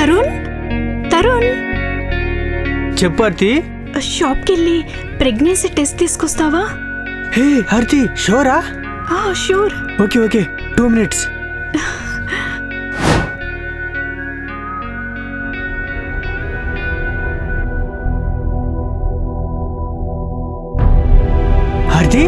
తరుణ్ తరుణ్ చెప్పు ఆర్తి. షాప్కి వెళ్ళి ప్రెగ్నెన్సీ టెస్ట్ తీసుకొస్తావా? హే ఆర్తి, షోరా? Sure. Okay okay, 2 minutes. Aarti,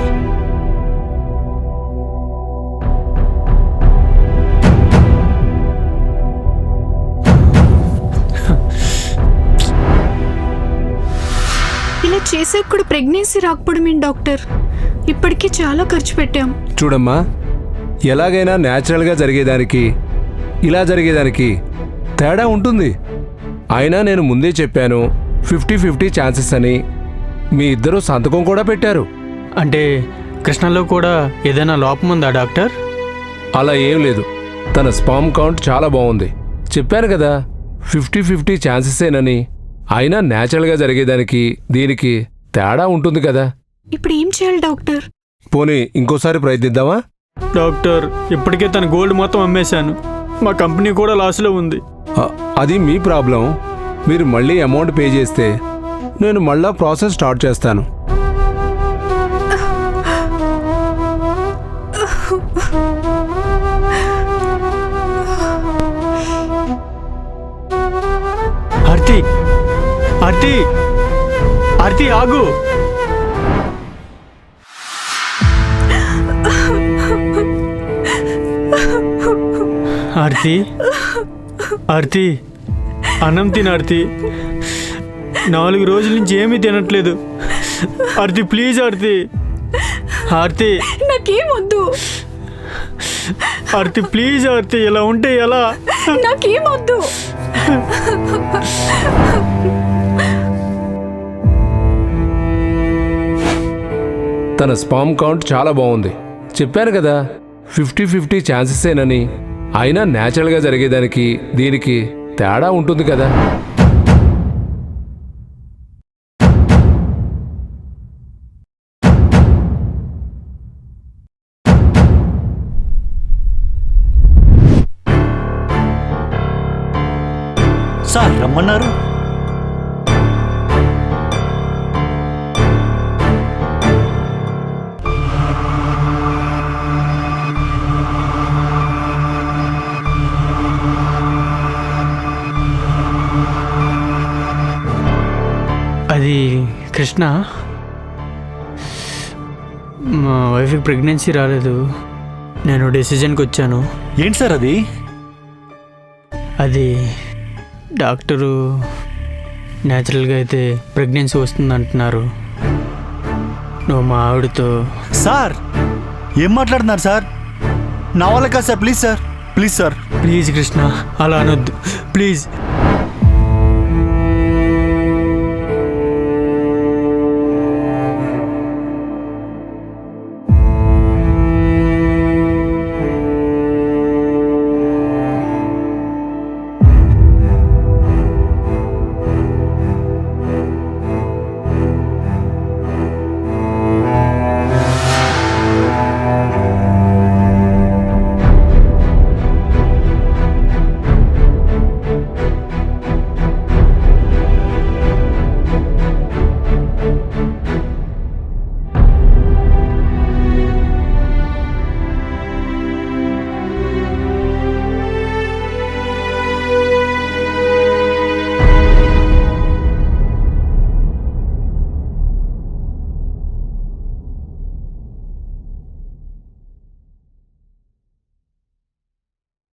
ఇలా చేసే కూడా ప్రెగ్నెన్సీ రాకపోవడం ఏంటి డాక్టర్? ఇప్పటికీ చాలా ఖర్చు పెట్టాం. చూడమ్మా, ఎలాగైనా న్యాచురల్గా జరిగేదానికి ఇలా జరిగేదానికి తేడా ఉంటుంది. అయినా నేను ముందే చెప్పాను 50-50 ఛాన్సెస్ అని. మీ ఇద్దరు సంతకం కూడా పెట్టారు. అంటే కృష్ణలో కూడా ఏదైనా లోపం ఉందా డాక్టర్? అలా ఏం లేదు. తన స్పామ్ కౌంట్ చాలా బాగుంది. చెప్పాను కదా 50-50 ఛాన్సెసేనని. అయినా న్యాచురల్గా జరిగేదానికి దీనికి తేడా ఉంటుంది కదా. ఇప్పుడు ఏం చేయాలి డాక్టర్? పోనీ ఇంకోసారి ప్రయత్నిద్దామా? డాక్టర్, ఇప్పటికే తన గోల్డ్ మొత్తం అమ్మేశాను. మా కంపెనీ కూడా లాస్లో ఉంది. అది మీ ప్రాబ్లం. మీరు మళ్ళీ అమౌంట్ పే చేస్తే నేను మళ్ళా ప్రాసెస్ స్టార్ట్ చేస్తాను. ఆర్తి ఆర్తి ఆర్తి, ఆగు. ఆర్తి ఆర్తి, అన్నం తిన ఆర్తి. 4 రోజుల నుంచి ఏమీ తినట్లేదు ఆర్తి. ప్లీజ్ ఆర్తి. ఆర్తి, నాకేం వద్దు. ఆర్తి ప్లీజ్ ఆర్తి, ఇలా ఉంటే ఎలా? నాకేం వద్దు. తన స్పామ్ కౌంట్ చాలా బాగుంది. చెప్పాను కదా 50-50 ఛాన్సెసేనని. అయినా న్యాచురల్గా జరిగేదానికి దీనికి తేడా ఉంటుంది కదా. సార్ రమ్మన్నారు. అది కృష్ణ, మా వైఫ్కి ప్రెగ్నెన్సీ రాలేదు. నేను డెసిజన్కి వచ్చాను. ఏంటి సార్ అది? అది డాక్టరు న్యాచురల్గా అయితే ప్రెగ్నెన్సీ వస్తుంది అంటున్నారు. నువ్వు మా ఆవిడతో. సార్ ఏం మాట్లాడుతున్నారు సార్? నా వల్ల కాదు sir. Please sir, please sir. Please Krishna, అలా అనొద్దు ప్లీజ్.